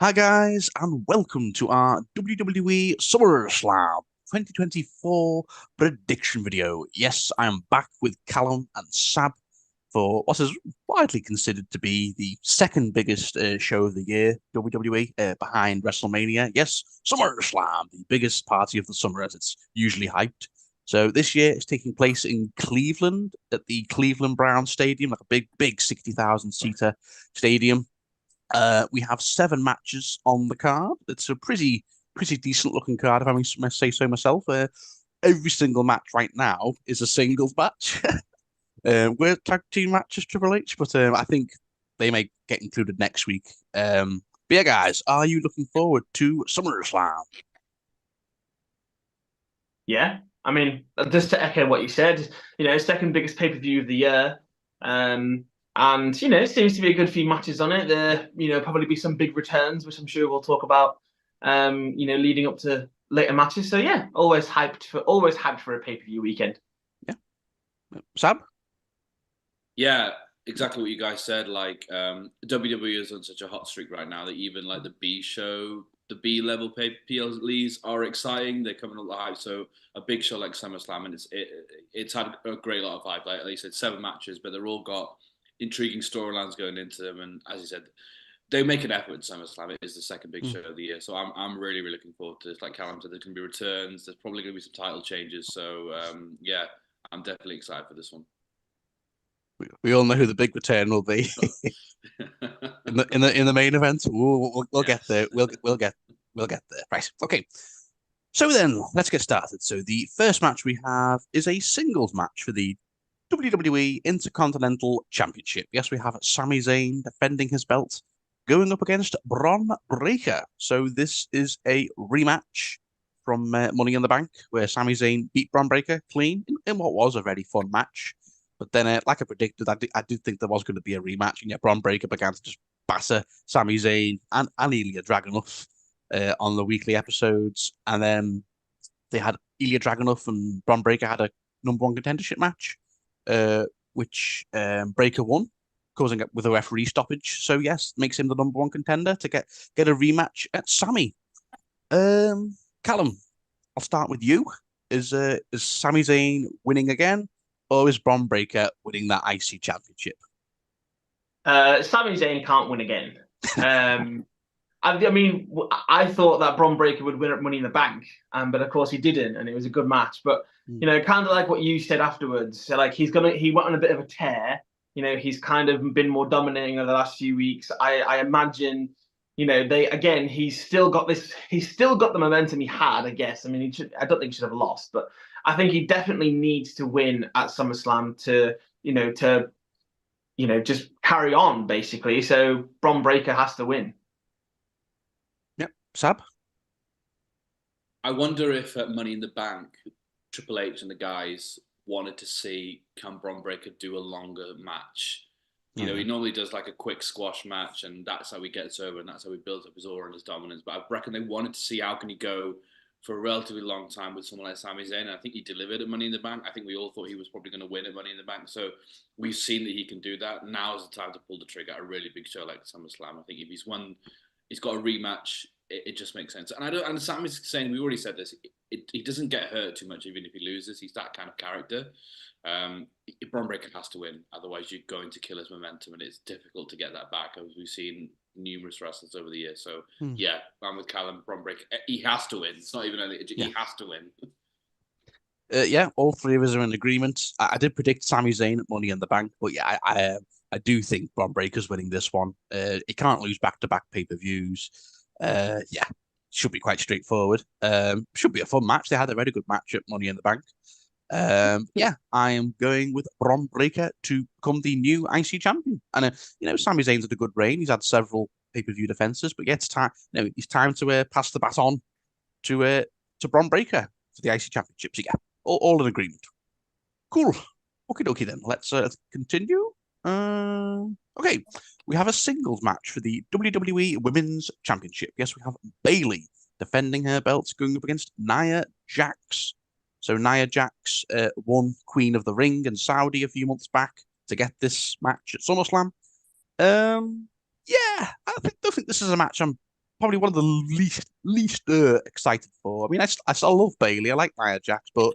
Hi guys, and welcome to our WWE SummerSlam 2024 prediction video. Yes, I am back with Callum and Sab for what is widely considered to be the second biggest show of the year, WWE, behind WrestleMania. Yes, SummerSlam, the biggest party of the summer as it's usually hyped. So this year it's taking place in Cleveland at the Cleveland Browns Stadium, like a big 60,000 seater stadium. We have 7 matches on the card. It's a pretty decent looking card, if I may say so myself. Every single match right now is a singles match. We're tag team matches, Triple H, but I think they may get included next week. But yeah, guys, are you looking forward to SummerSlam? Yeah, I mean, just to echo what you said, second biggest pay-per-view of the year. And it seems to be a good few matches on it. There, probably be some big returns, which I'm sure we'll talk about. Leading up to later matches. So yeah, always hyped for a pay-per-view weekend. Yeah, Sab. Yeah, exactly what you guys said. WWE is on such a hot streak right now that even like the B level PLEs are exciting. They're coming up the hype. So a big show like SummerSlam, and it's had a great lot of hype. Like they said, 7 matches, but they're all got intriguing storylines going into them. And as you said, they make an effort in SummerSlam. It is the second big show of the year, so I'm really looking forward to this. Like Callum said, there's going to be returns. There's probably going to be some title changes. So yeah, I'm definitely excited for this one. We all know who the big return will be in the main event. We'll get there. We'll get there. Right. Okay. So then, let's get started. So the first match we have is a singles match for the WWE Intercontinental Championship. Yes, we have Sami Zayn defending his belt, going up against Bron Breakker. So this is a rematch from Money in the Bank, where Sami Zayn beat Bron Breakker clean in what was a very fun match. But then, like I predicted, I did think there was going to be a rematch, and yet Bron Breakker began to just batter Sami Zayn and Ilya Dragunov on the weekly episodes. And then they had Ilya Dragunov and Bron Breakker had a number 1 contendership match, which Breakker won, causing it with a referee stoppage. So yes, makes him the number 1 contender to get a rematch at Sami. Callum, I'll start with you. Is Sami Zayn winning again, or is Bron Breakker winning that IC championship? Sami Zayn can't win again. I thought that Bron Breakker would win at Money in the Bank, but of course he didn't, and it was a good match. But kind of like what you said afterwards, so like he went on a bit of a tear. He's kind of been more dominating over the last few weeks. I imagine, he's still got the momentum he had, I guess. I mean, I don't think he should have lost, but I think he definitely needs to win at SummerSlam to just carry on, basically. So Bron Breakker has to win. Yep. Sab? I wonder if at Money in the Bank, Triple H and the guys wanted to see can Bron Breakker do a longer match. He normally does like a quick squash match, and that's how he gets over, and that's how he builds up his aura and his dominance. But I reckon they wanted to see how can he go for a relatively long time with someone like Sami Zayn. And I think he delivered at Money in the Bank. I think we all thought he was probably going to win at Money in the Bank. So we've seen that he can do that. Now is the time to pull the trigger at a really big show like SummerSlam. I think if he's won, he's got a rematch. It just makes sense. And Sami's saying, we already said this, he doesn't get hurt too much even if he loses. He's that kind of character. Bron Breakker has to win, otherwise you're going to kill his momentum, and it's difficult to get that back, as we've seen numerous wrestlers over the years. So yeah, I'm with Callum. Bron Breakker, he has to win. It's not even he has to win. Yeah, all 3 of us are in agreement. I did predict Sami Zayn at Money in the Bank, but yeah, I do think Bron Breakker's winning this one. He can't lose back-to-back pay-per-views. Yeah, should be quite straightforward. Should be a fun match. They had a very good match at Money in the Bank. Yeah, I am going with Bron Breakker to become the new IC champion. And Sami Zayn's had a good reign. He's had several pay-per-view defenses, but yeah, it's time. It's time to pass the baton to Bron Breakker for the IC championship. So yeah, all in agreement. Cool. Okie dokie then. Let's continue. Okay, we have a singles match for the WWE Women's Championship. Yes, we have Bayley defending her belt, going up against Nia Jax. So Nia Jax won Queen of the Ring in Saudi a few months back to get this match at SummerSlam. Yeah, I don't think this is a match I'm probably one of the least excited for. I mean, I still love Bailey. I like Nia Jax, but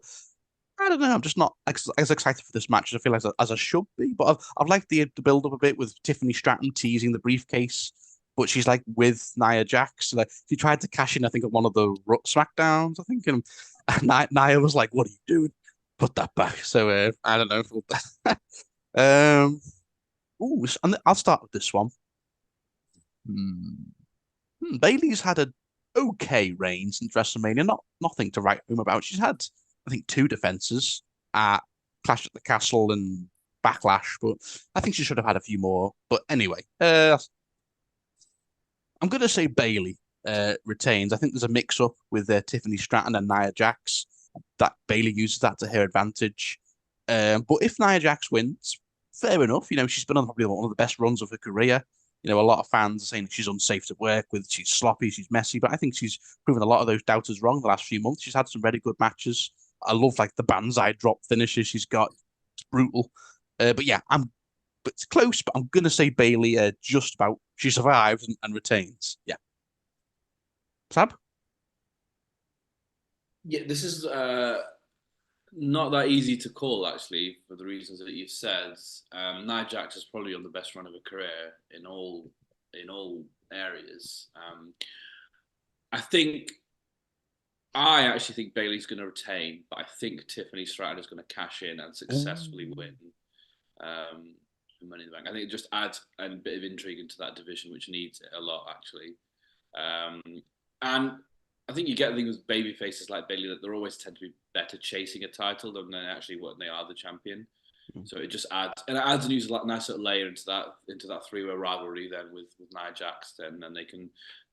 I don't know. I'm just not as excited for this match as I feel as I should be. But I've liked the build up a bit with Tiffany Stratton teasing the briefcase, but she's like with Nia Jax. Like she tried to cash in, I think, at one of the SmackDowns. I think, and Nia was like, "What are you doing? Put that back." So I don't know. um, and I'll start with this one. Bailey's had an okay reign since WrestleMania. Nothing to write home about. She's had, I think, 2 defenses at Clash at the Castle and Backlash, but I think she should have had a few more. But anyway, I'm going to say Bailey retains. I think there's a mix-up with Tiffany Stratton and Nia Jax. That Bailey uses that to her advantage. But if Nia Jax wins, fair enough. She's been on probably one of the best runs of her career. A lot of fans are saying she's unsafe to work with, she's sloppy, she's messy, but I think she's proven a lot of those doubters wrong the last few months. She's had some very good matches. I love like the banzai drop finishes she's got. It's brutal. But yeah, but it's close, but I'm going to say Bailey just about. She survives and retains. Yeah. Sab? Yeah, this is not that easy to call, actually, for the reasons that you've said. Nia Jax is probably on the best run of her career in all areas. I actually think Bailey's going to retain, but I think Tiffany Stratton is going to cash in and successfully win Money in the Bank. I think it just adds a bit of intrigue into that division, which needs it a lot, actually. And I think you get the thing with baby faces like Bailey that they're always tend to be better chasing a title than actually what they are the champion. So it just adds a nice sort of layer into that 3-way rivalry then with Nia Jax. Then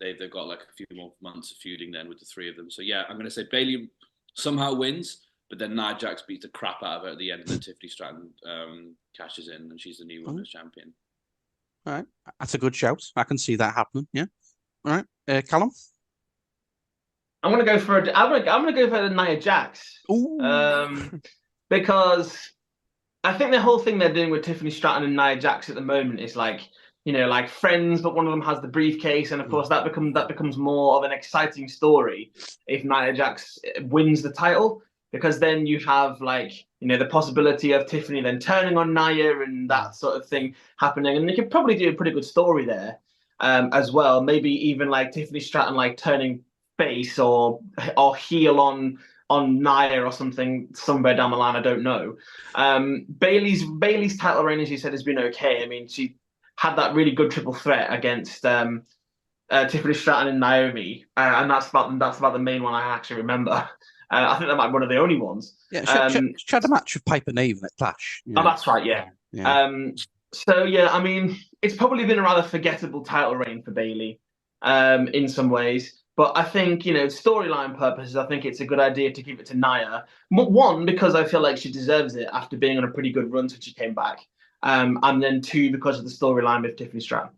they've got like a few more months of feuding then with the 3 of them. So yeah, I'm going to say Bailey somehow wins, but then Nia Jax beats the crap out of her at the end, and then Tiffany Stratton cashes in, and she's the new women's champion. All right, that's a good shout. I can see that happening. Yeah. All right, Callum. I'm gonna go for Nia Jax. Because I think the whole thing they're doing with Tiffany Stratton and Nia Jax at the moment is like friends, but one of them has the briefcase, and of course that becomes more of an exciting story if Nia Jax wins the title, because then you have the possibility of Tiffany then turning on Nia and that sort of thing happening, and they could probably do a pretty good story there as well. Maybe even Tiffany Stratton turning face or heel on Nia or something somewhere down the line. I don't know. Bailey's title reign, as you said, has been okay. I mean, she had that really good triple threat against Tiffany Stratton and Naomi, and that's about the main one I actually remember. I think that might be one of the only ones. Yeah, she had a match with Piper Niven at Clash. Oh, that's right. Yeah. So yeah, I mean, it's probably been a rather forgettable title reign for Bailey in some ways. But I think, storyline purposes, I think it's a good idea to keep it to Nia. One, because I feel like she deserves it after being on a pretty good run since she came back. And then 2, because of the storyline with Tiffany Stratton.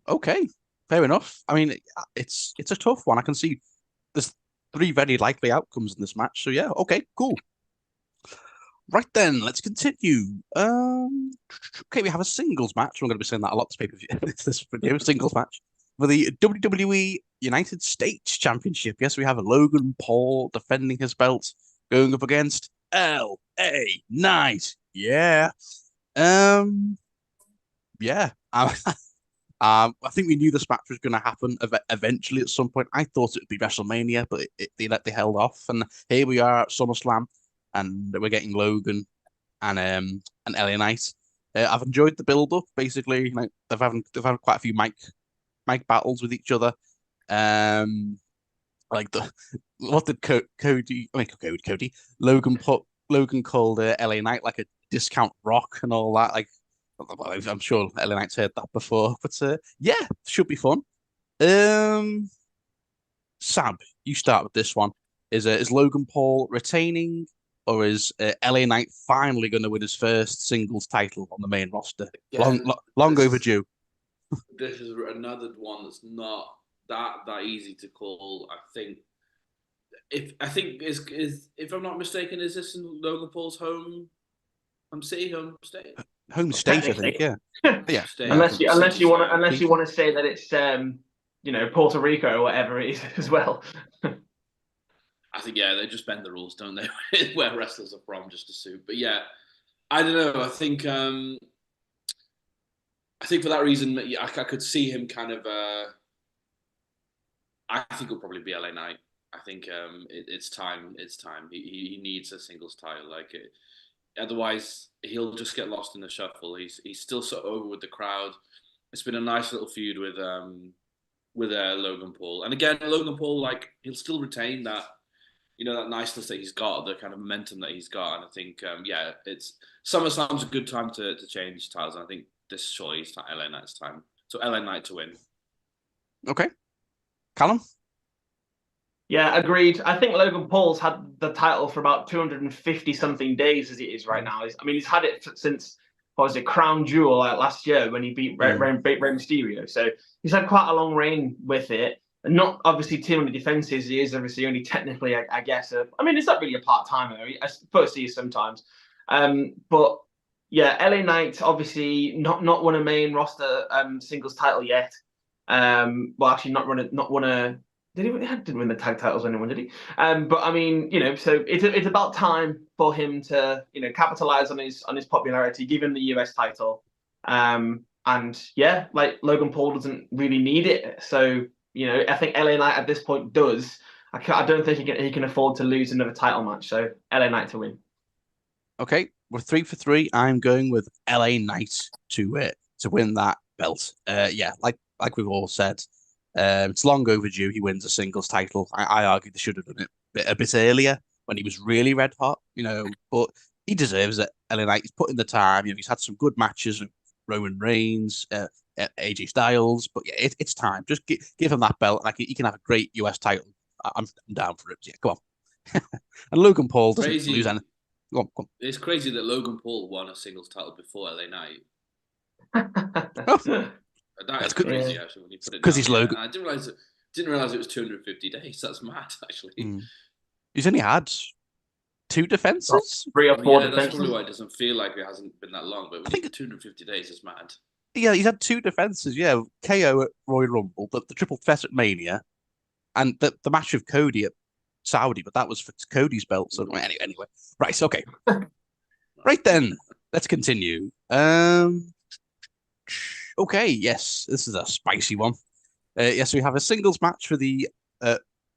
Okay, fair enough. I mean, it's a tough one. I can see there's 3 very likely outcomes in this match. So yeah, okay, cool. Right then, let's continue. Okay, we have a singles match. I'm going to be saying that a lot this pay-per-view, this video, singles match. For the WWE United States Championship, yes, we have Logan Paul defending his belt, going up against LA Knight. Yeah. Yeah. I think we knew this match was going to happen eventually at some point. I thought it would be WrestleMania, but they held off. And here we are at SummerSlam, and we're getting Logan and LA Knight. I've enjoyed the build-up. Basically, they've had quite a few mic battles with each other. What did Cody? Logan called LA Knight like a discount rock and all that. I'm sure LA Knight's heard that before, but yeah, should be fun. Sab, you start with this one. Is Logan Paul retaining, or is LA Knight finally going to win his first singles title on the main roster? Yeah, long overdue. This is another one that's not that easy to call. I think if I'm not mistaken, is this in Logan Paul's home state? Home state, I think. Yeah. Yeah. Unless you want to say that it's Puerto Rico or whatever it is as well. I think, yeah, they just bend the rules, don't they? Where wrestlers are from, just to suit. But yeah, I don't know. I think for that reason, yeah, I could see him kind of. I think it'll probably be LA Knight. I think it's time. It's time. He needs a singles title. Like it. Otherwise, he'll just get lost in the shuffle. He's still so over with the crowd. It's been a nice little feud with Logan Paul, and again, Logan Paul, like, he'll still retain that, that niceness that he's got, the kind of momentum that he's got. And I think, it's SummerSlam's a good time to change titles. And I think this surely is LA Knight's time. So LA Knight to win. Okay, Callum. Yeah, agreed. I think Logan Paul's had the title for about 250 something days as it is right now. He's had it since, what was it, Crown Jewel, like last year when he beat Rey Mysterio. So he's had quite a long reign with it. And not obviously too many defenses. He is obviously only technically, I guess. It's not really a part-timer. I suppose he is sometimes. But yeah, LA Knight obviously not won a main roster singles title yet. Well, actually not won a. Didn't win the tag titles or anyone, did he? But so it's about time for him to, capitalize on his popularity, give him the US title. And yeah, like Logan Paul doesn't really need it. So, I think LA Knight at this point does. I don't think he can afford to lose another title match. So LA Knight to win. Okay, we're 3 for 3. I'm going with LA Knight to win that belt. Yeah, like we've all said. It's long overdue. He wins a singles title. I argue they should have done it a bit earlier when he was really red hot, but he deserves it. LA Knight, he's put in the time. He's had some good matches with Roman Reigns, AJ Styles, but yeah, it's time. Just give him that belt. Like, he can have a great US title. I'm down for it. Yeah, come on. And Logan Paul doesn't lose anything. Go on. It's crazy that Logan Paul won a singles title before LA Knight. That's crazy, actually, when you put it down. Because he's Logan. I didn't realize it was 250 days. That's mad, actually. He's only had 2 defenses, 3 or 4 defenses. That's probably why it doesn't feel like it hasn't been that long. But I think 250 days is mad. Yeah, he's had 2 defenses. Yeah, KO at Royal Rumble, the triple threat at Mania, and the match with Cody at Saudi. But that was for Cody's belt. So anyway, right. Okay, right then. Let's continue. Okay, yes, this is a spicy one. Yes, we have a singles match for the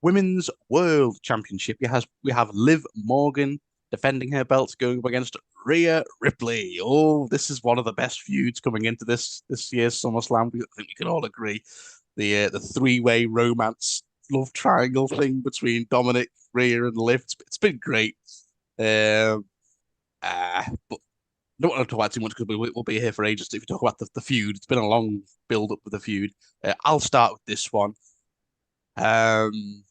Women's World Championship. We have Liv Morgan defending her belt, going up against Rhea Ripley. Oh, this is one of the best feuds coming into this year's SummerSlam. I think we can all agree. The 3-way romance love triangle thing between Dominic, Rhea, and Liv. It's been great. But I don't want to talk about too much because we'll be here for ages if we talk about the feud. It's been a long build-up with the feud. I'll start with this one. I'm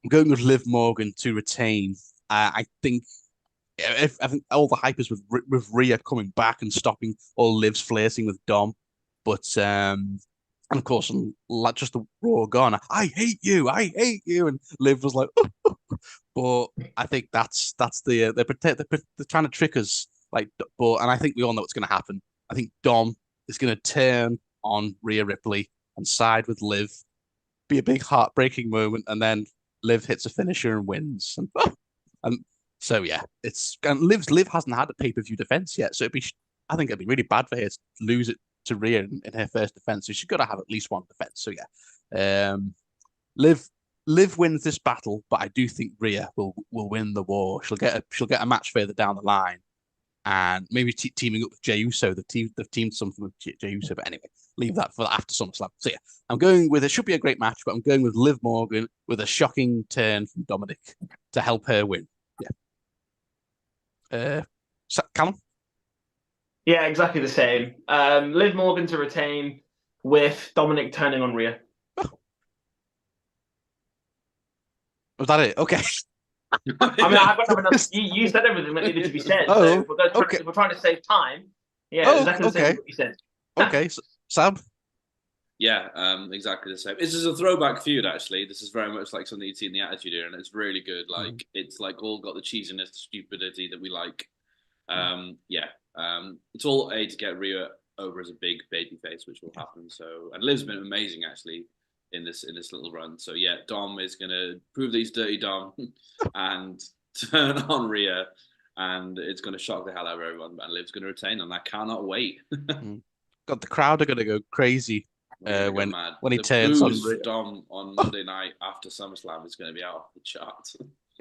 going with Liv Morgan to retain. I think all the hype is with Rhea coming back and stopping all Liv's flirting with Dom. But and of course, just the Raw gone. I hate you. And Liv was like, but I think that's they're trying to trick us. And I think we all know what's going to happen. I think Dom is going to turn on Rhea Ripley and side with Liv. Be a big heartbreaking moment, and then Liv hits a finisher and wins. And so yeah, Liv hasn't had a pay-per-view defense yet, so I think it'd be really bad for her to lose it to Rhea in her first defense. So she's got to have at least one defense. So yeah, Liv wins this battle, but I do think Rhea will win the war. She'll get a match further down the line. And maybe teaming up with Jey Uso. They've teamed something with Jey Uso, but anyway, leave that for after SummerSlam. So yeah, I'm going with it. Should be a great match, but I'm going with Liv Morgan with a shocking turn from Dominic to help her win. Yeah. Callum? Yeah, exactly the same. Liv Morgan to retain with Dominic turning on Rhea. Was that it? Okay. You said everything that needed to be said. Oh, so if we're trying to save time, exactly the same what you said. Okay, Sab? Yeah, exactly the same. This is a throwback feud, actually. This is very much like something you'd see in the Attitude Era, and it's really good. Like, it's like all got the cheesiness, the stupidity that we like. It's all to get Rhea over as a big baby face, which will happen. So, and Liv's been amazing, actually. in this little run. So yeah, Dom is gonna prove that he's dirty Dom and turn on Rhea, and it's gonna shock the hell out of everyone. And Liv's gonna retain, and I cannot wait. God, the crowd are gonna go crazy when he turns on Rhea. Dom on Monday night after SummerSlam is gonna be out of the charts.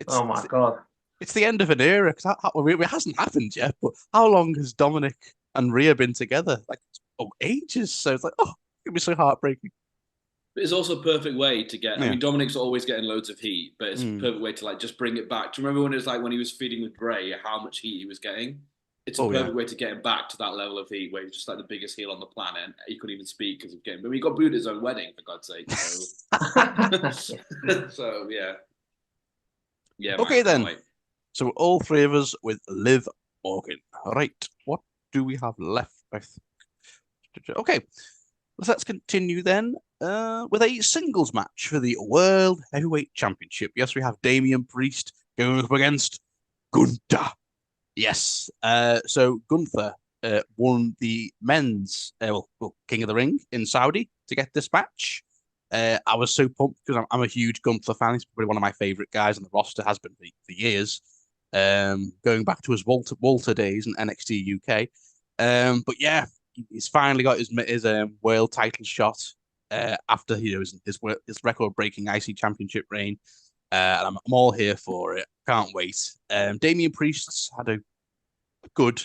Oh my God. It's the end of an era because it hasn't happened yet. But how long has Dominic and Rhea been together? Like ages. So it's like, oh, it'd be so heartbreaking. But it's also a perfect way to get. Yeah. I mean, Dominic's always getting loads of heat, but it's a perfect way to like just bring it back. Do you remember when it was like when he was feeding with Bray, how much heat he was getting? It's a perfect way to get him back to that level of heat where he's just like the biggest heel on the planet. And he couldn't even speak because of getting. But he got booed at his own wedding, for God's sake. So, so yeah. Yeah. Okay, then. So all three of us with Liv Morgan. All right. What do we have left? Okay. Let's continue then with a singles match for the World Heavyweight Championship. Yes, we have Damian Priest going up against Gunther. Yes. So Gunther won the men's King of the Ring in Saudi to get this match. I was so pumped because I'm a huge Gunther fan. He's probably one of my favorite guys on the roster, has been for years. Going back to his Walter days in NXT UK. But yeah, he's finally got his world title shot after his record-breaking IC Championship reign. And I'm all here for it. Can't wait. Damian Priest's had a good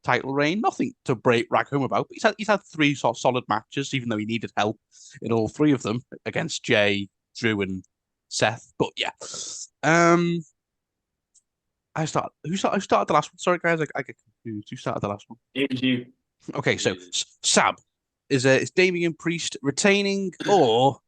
title reign. Nothing to brag home about. But he's had three sort of solid matches, even though he needed help in all three of them against Jay, Drew, and Seth. But yeah. Who started the last one? Sorry, guys, I get confused. Who started the last one? It was you. Okay, so Sab, is Damian Priest retaining, or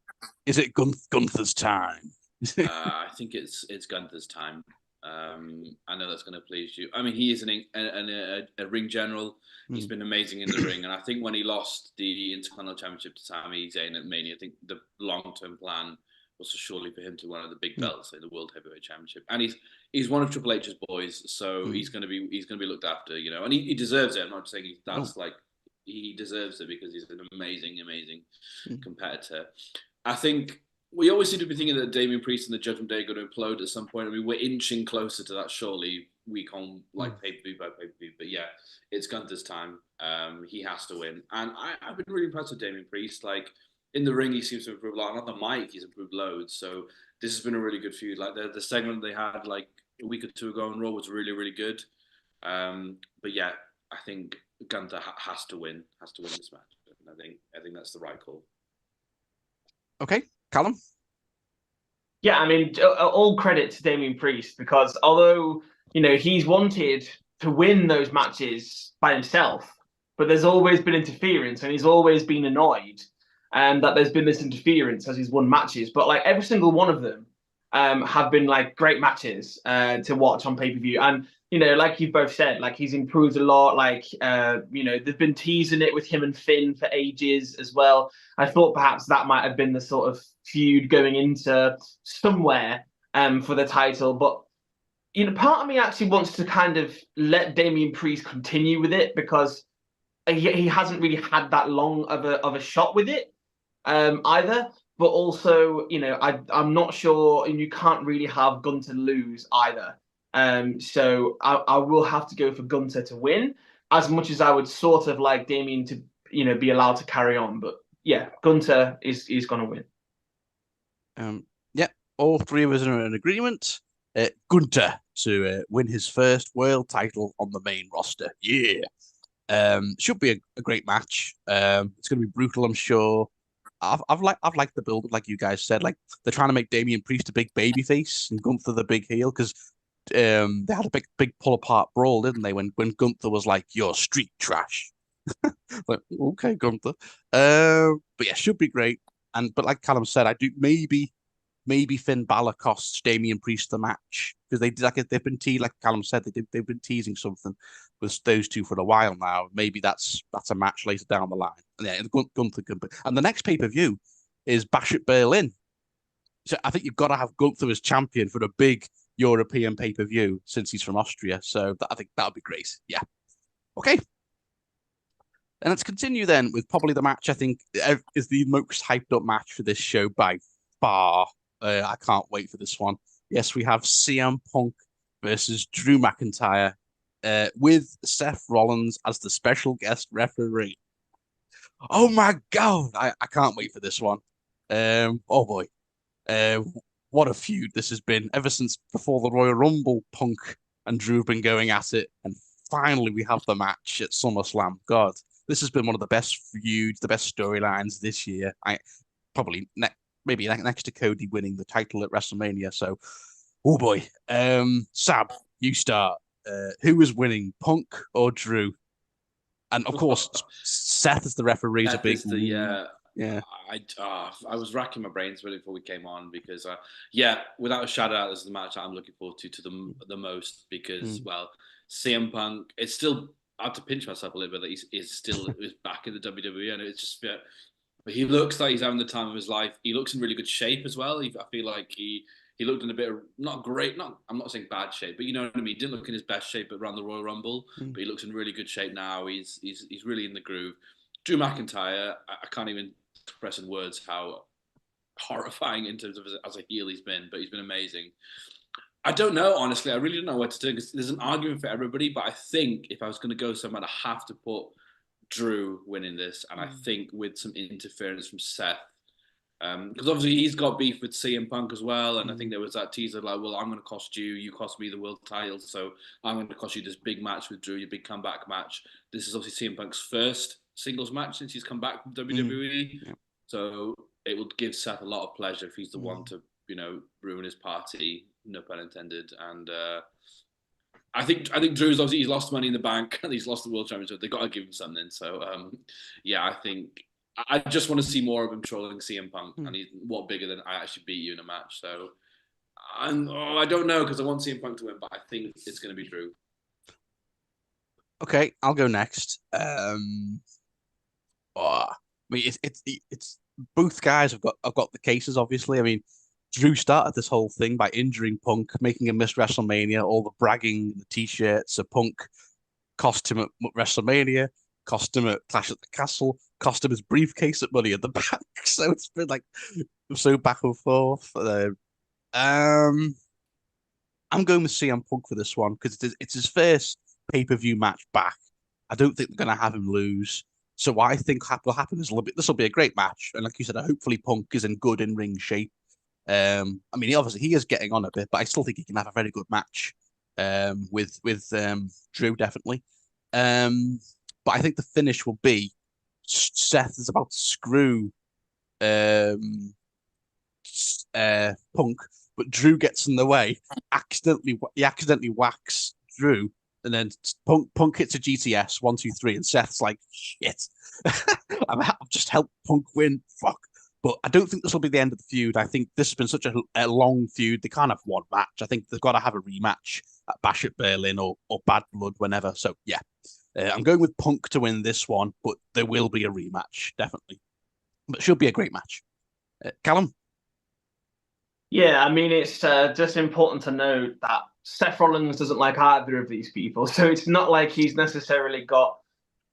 is it Gunther's time? I think it's Gunther's time. I know that's going to please you. I mean, he is a ring general. He's been amazing in the ring, and I think when he lost the Intercontinental Championship to Sami Zayn at Mania, I think the long-term plan was surely for him to win one of the big belts, like the World Heavyweight Championship. And he's one of Triple H's boys, so he's going to be looked after, you know, and he deserves it. I'm not saying he deserves it because he's an amazing competitor. I think we always seem to be thinking that Damian Priest and the Judgment Day are going to implode at some point. I mean, we're inching closer to that surely week on pay-per-view by pay-per-view. But yeah, it's Gunther's time. He has to win. And I've been really impressed with Damian Priest. Like, in the ring, he seems to have improved a lot. On the mic, he's improved loads. So this has been a really good feud. Like the segment they had like a week or two ago on Raw was really, really good. But yeah, I think Gunther has to win this match. And I think that's the right call. Okay, Callum? Yeah, I mean, all credit to Damian Priest because although, you know, he's wanted to win those matches by himself, but there's always been interference and he's always been annoyed that there's been this interference as he's won matches. But like every single one of them have been like great matches to watch on pay-per-view. And, you know, like you both said, like he's improved a lot. Like, you know, they've been teasing it with him and Finn for ages as well. I thought perhaps that might have been the sort of feud going into somewhere for the title. But, you know, part of me actually wants to kind of let Damian Priest continue with it because he hasn't really had that long of a shot with it either. But also, you know, I'm not sure, and you can't really have Gunther lose either. So I will have to go for Gunther to win, as much as I would sort of like Damian to, you know, be allowed to carry on. But yeah, Gunther is going to win. Yeah, all three of us are in agreement. Gunther to win his first world title on the main roster. Yeah. Should be a great match. It's going to be brutal, I'm sure. I've liked the build, like you guys said. Like they're trying to make Damian Priest a big baby face and Gunther the big heel because they had a big pull apart brawl, didn't they? When Gunther was like, "You're street trash." Like, okay, Gunther. But yeah, should be great. But like Callum said, I do maybe Finn Balor costs Damian Priest the match because they've been like Callum said, they've been teasing something with those two for a while now. Maybe that's a match later down the line. And yeah, Gunther can be. And the next pay-per-view is Bash at Berlin. So I think you've got to have Gunther as champion for a big European pay-per-view since he's from Austria. So I think that would be great. Yeah. Okay. And let's continue then with probably the match I think is the most hyped up match for this show by far. I can't wait for this one. Yes, we have CM Punk versus Drew McIntyre with Seth Rollins as the special guest referee. Oh my God, I can't wait for this one. Oh boy. What a feud this has been ever since before the Royal Rumble. Punk and Drew have been going at it, and finally we have the match at SummerSlam. God, this has been one of the best feuds, the best storylines this year. Maybe next to Cody winning the title at WrestleMania. So, oh boy, Sab, you start. Who is winning, Punk or Drew? And of course, Seth as the referee is a big. Yeah. I was racking my brains really before we came on because, without a shadow, this is the match I'm looking forward to the most because, well, CM Punk, it's still, I have to pinch myself a little bit that he's back in the WWE, and it's just, but he looks like he's having the time of his life. He looks in really good shape as well. I feel like he looked in a bit of, not great, I'm not saying bad shape, but you know what I mean? He didn't look in his best shape around the Royal Rumble, but he looks in really good shape now. He's really in the groove. Drew McIntyre, I can't even express in words how horrifying in terms of as a heel he's been, but he's been amazing. I don't know, honestly. I really don't know what to do because there's an argument for everybody, but I think if I was going to go somewhere, I have to put Drew winning this, and I think with some interference from Seth, because obviously he's got beef with CM Punk as well, and I think there was that teaser like, well, I'm going to cost you cost me the world title, so I'm going to cost you this big match with Drew, your big comeback match. This is obviously CM Punk's first singles match since he's come back from WWE, so it would give Seth a lot of pleasure if he's the one to, ruin his party, no pun intended, and I think Drew's obviously he's lost Money in the Bank and he's lost the World Championship. They've got to give him something. So I think I just want to see more of him trolling CM Punk, and what bigger than I actually beat you in a match. So I don't know because I want CM Punk to win, but I think it's going to be Drew. Okay, I'll go next. I mean, it's both guys have got the cases. Obviously, I mean, Drew started this whole thing by injuring Punk, making him miss WrestleMania. All the bragging, the T-shirts. So Punk cost him at WrestleMania, cost him at Clash at the Castle, cost him his briefcase at Money in the Bank. So it's been like so back and forth. I'm going with CM Punk for this one because it's his first pay-per-view match back. I don't think they're going to have him lose. So what I think will happen is this will be a great match. And like you said, hopefully Punk is in good in-ring shape. I mean, he is getting on a bit, but I still think he can have a very good match with Drew, definitely. But I think the finish will be Seth is about to screw Punk, but Drew gets in the way. He accidentally whacks Drew, and then Punk hits a GTS 1, 2, 3, and Seth's like, shit, I've just helped Punk win. Fuck. But I don't think this will be the end of the feud. I think this has been such a long feud. They can't have one match. I think they've got to have a rematch at Bash at Berlin or Bad Blood whenever. So, yeah. I'm going with Punk to win this one, but there will be a rematch, definitely. But it should be a great match. Callum? Yeah, I mean, it's just important to note that Seth Rollins doesn't like either of these people. So it's not like he's necessarily got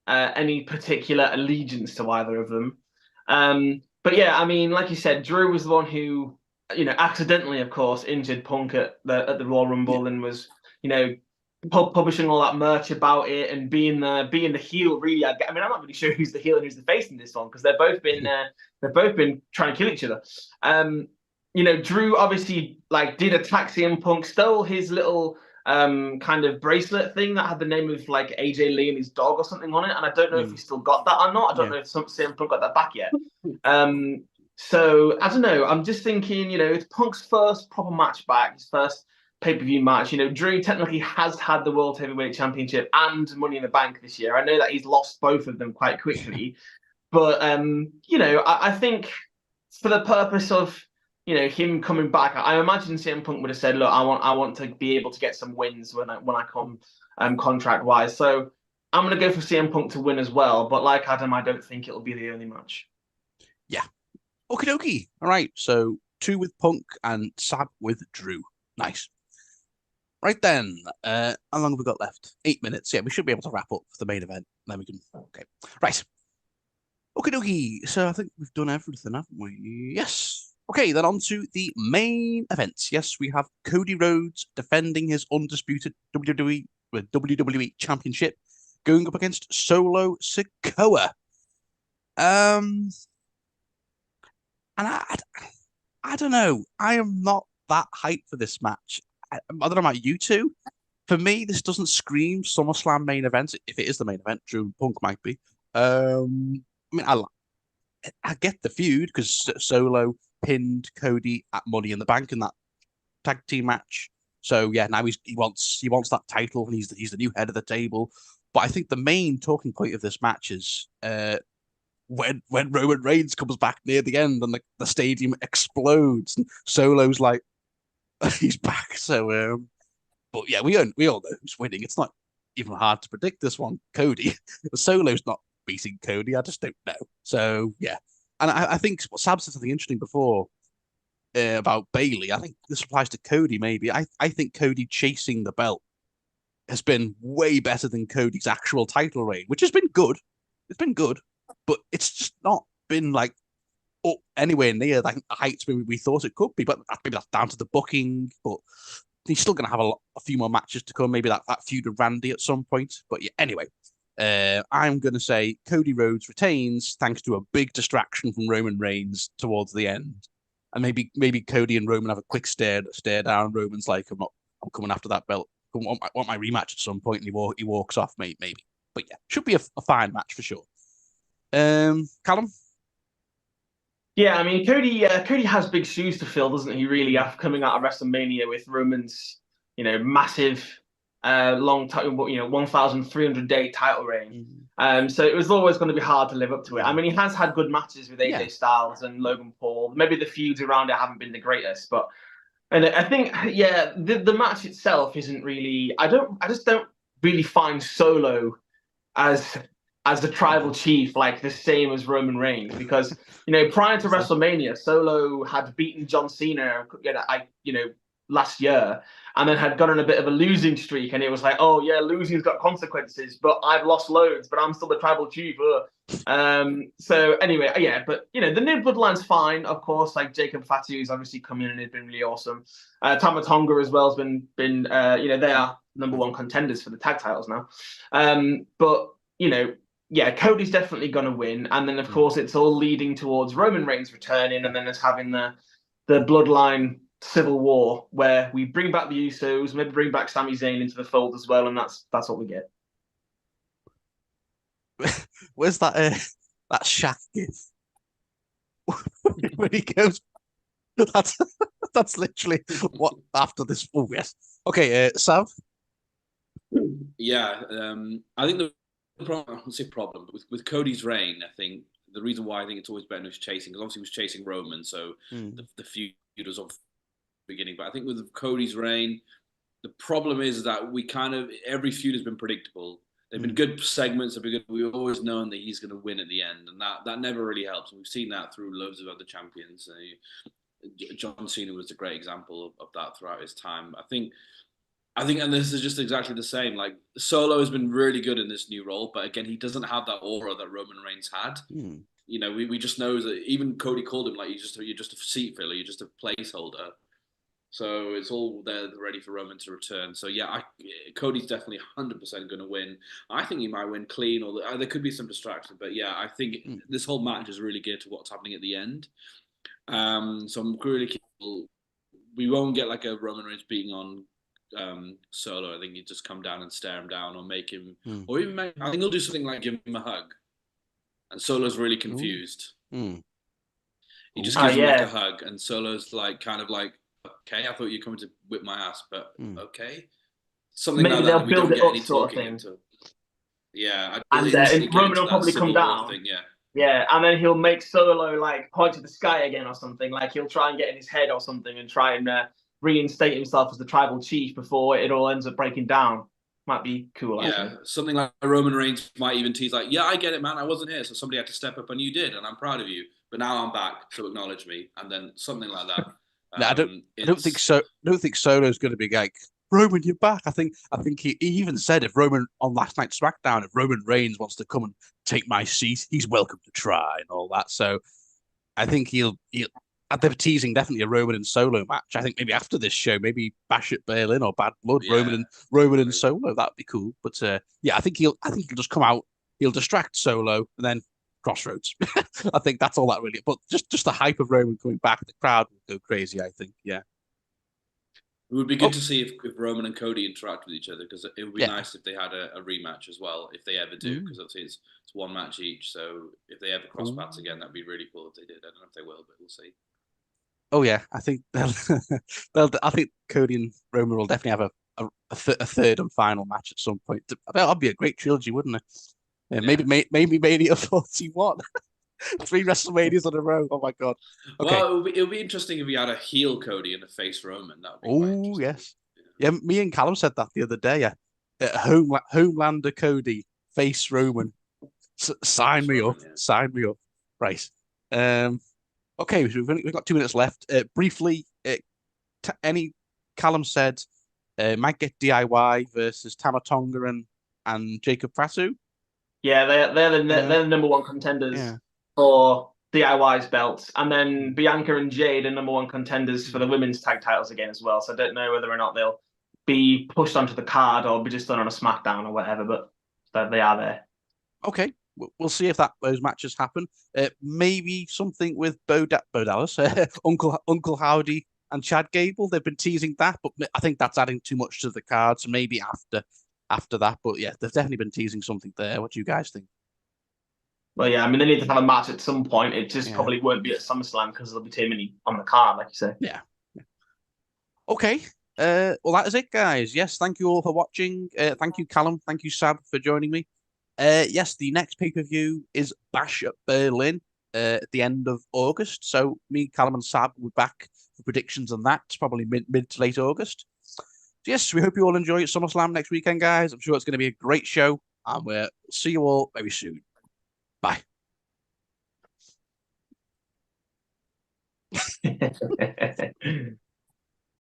any particular allegiance to either of them. But yeah, I mean, like you said, Drew was the one who, accidentally, of course, injured Punk at the Royal Rumble and was, publishing all that merch about it and being the heel. Really, I mean, I'm not really sure who's the heel and who's the face in this one because they've both been trying to kill each other. Drew obviously did attack CM Punk, stole his little kind of bracelet thing that had the name of AJ Lee and his dog or something on it, and I don't know if he still got that or not. I don't know if CM Punk got that back yet. So I don't know. I'm just thinking, it's Punk's first proper match back, his first pay-per-view match. Drew technically has had the World Heavyweight Championship and Money in the Bank this year. I know that he's lost both of them quite quickly, but I think for the purpose of him coming back, I imagine CM Punk would have said, "Look, I want to be able to get some wins when I come contract wise." So I'm going to go for CM Punk to win as well. But like Adam, I don't think it'll be the only match. Yeah. Okie dokie. All right. So 2 with Punk and Sab with Drew. Nice. Right then. How long have we got left? 8 minutes. Yeah, we should be able to wrap up for the main event. then we can. Okay, right. Okie dokie. So I think we've done everything, haven't we? Yes. Okay, then on to the main events. Yes, we have Cody Rhodes defending his undisputed WWE Championship, going up against Solo Sikoa. And I don't know. I am not that hyped for this match. I don't know about you two. For me, this doesn't scream SummerSlam main event. If it is the main event, Drew Punk might be. I mean, I get the feud because Solo pinned Cody at Money in the Bank in that tag team match. So yeah, now he wants that title and he's the new head of the table. But I think the main talking point of this match is when Roman Reigns comes back near the end and the stadium explodes and Solo's like he's back. So but yeah, we all know who's winning. It's not even hard to predict this one. Cody. Solo's not beating Cody. I just don't know. So yeah, and I think Sab said something interesting before about Bailey. I think this applies to Cody. Maybe I think Cody chasing the belt has been way better than Cody's actual title reign, which has been good. It's been good, but it's just not been like up anywhere near like the heights we thought it could be. But maybe that's down to the booking. But he's still going to have a few more matches to come. Maybe that feud with Randy at some point. But yeah, anyway. I'm going to say Cody Rhodes retains thanks to a big distraction from Roman Reigns towards the end, and maybe Cody and Roman have a quick stare down. Roman's like, I'm coming after that belt. I want my rematch at some point, and he walks off, maybe. But yeah, should be a fine match for sure. Callum. Yeah, I mean Cody has big shoes to fill, doesn't he? Really, after coming out of WrestleMania with Roman's massive. Long time, 1,300-day title reign. So it was always going to be hard to live up to it. I mean, he has had good matches with AJ Styles and Logan Paul. Maybe the feuds around it haven't been the greatest, but and I think the match itself isn't really. I just don't really find Solo as the tribal chief like the same as Roman Reigns because prior to WrestleMania, Solo had beaten John Cena. Last year, and then had gone on a bit of a losing streak, and it was like, oh yeah, losing's got consequences, but I've lost loads, but I'm still the tribal chief. So anyway, yeah, but the new bloodline's fine, of course. Like Jacob Fatu's obviously come in and has been really awesome. Tama Tonga as well has been they are number one contenders for the tag titles now. But Cody's definitely going to win, and then of course it's all leading towards Roman Reigns returning, and then it's having the bloodline civil war where we bring back the Usos, maybe bring back Sami Zayn into the fold as well, and that's what we get. Where's that Shaq gif? When he goes, that's literally what after this. Oh yes, okay, Sam. Yeah, I think the problem. I would say problem with Cody's reign. I think the reason why I think it's always better was chasing, because obviously he was chasing Roman, so the feud was of beginning. But I think with Cody's reign, the problem is that every feud has been predictable. They've been good segments. We've always known that he's going to win at the end, and that never really helps. And we've seen that through loads of other champions. John Cena was a great example of that throughout his time. I think, and this is just exactly the same. Like Solo has been really good in this new role, but again, he doesn't have that aura that Roman Reigns had. We just know that even Cody called him like you're just a seat filler, you're just a placeholder. So it's all there ready for Roman to return. So yeah, Cody's definitely 100% going to win. I think he might win clean, or there could be some distraction. But yeah, I think this whole match is really geared to what's happening at the end. So I'm really keen. We won't get like a Roman Reigns beating on Solo. I think he'd just come down and stare him down, or make him, or even I think he'll do something like give him a hug. And Solo's really confused. He just gives him like a hug, and Solo's like kind of like, okay, I thought you were coming to whip my ass, but okay. Something maybe like they'll that. build it up, sort of thing. Yeah, and Roman will probably come down. Thing, yeah, and then he'll make Solo like point to the sky again or something. Like he'll try and get in his head or something and try and reinstate himself as the tribal chief before it all ends up breaking down. Might be cool. Yeah, something like Roman Reigns might even tease like, "Yeah, I get it, man. I wasn't here, so somebody had to step up, and you did, and I'm proud of you. But now I'm back, so acknowledge me." And then something like that. No, I don't think so. I don't think Solo's going to be like Roman, you're back. I think he even said if Roman on last night's SmackDown, if Roman Reigns wants to come and take my seat, he's welcome to try and all that. So I think he'll they're teasing definitely a Roman and Solo match. I think maybe after this show, maybe Bash at Berlin or Bad Blood, Yeah, Roman and Solo. That'd be cool. But yeah, I think he'll just come out, he'll distract Solo, and then Crossroads. I think that's all that really. But just the hype of Roman coming back, the crowd will go crazy. I think. Yeah. It would be good to see if Roman and Cody interact with each other, because it would be Yeah. nice if they had a rematch as well, if they ever do, because obviously it's one match each. So if they ever cross paths again, that'd be really cool if they did. I don't know if they will, but we'll see. Oh yeah, I think I think Cody and Roman will definitely have a third and final match at some point. That'd be a great trilogy, wouldn't it? Yeah, maybe Mania 41. 3 WrestleManias in a row. Oh my god. Okay. Well, it would be interesting if we had a heel Cody and a face Roman. That would be quite Oh interesting. yes. Yeah, me and Callum said that the other day. Yeah, Homelander Cody, face Roman. Sign me up. Roman, yeah. Sign me up. Right. Okay, so we've got 2 minutes left. Briefly, Callum said might get DIY versus Tama Tonga and Jacob Fatu. Yeah, they're the number one contenders for DIY's belts, and then Bianca and Jade are number one contenders for the women's tag titles again as well. So I don't know whether or not they'll be pushed onto the card or be just done on a SmackDown or whatever, but they are there. Okay, we'll see if those matches happen. Maybe something with Bo Dallas, Uncle Howdy, and Chad Gable. They've been teasing that, but I think that's adding too much to the card. So maybe after that. But yeah, they've definitely been teasing something there. What do you guys think? Well, yeah, I mean, they need to have a match at some point. It just probably won't be at SummerSlam because there'll be too many on the card, like you say. Yeah. Okay. Well, that is it, guys. Yes, thank you all for watching. Thank you, Callum. Thank you, Sab, for joining me. Yes, the next pay-per-view is Bash at Berlin at the end of August. So me, Callum, and Sab will be back for predictions on that. It's probably mid to late August. So yes, we hope you all enjoy SummerSlam next weekend, guys. I'm sure it's going to be a great show, and we'll see you all very soon. Bye.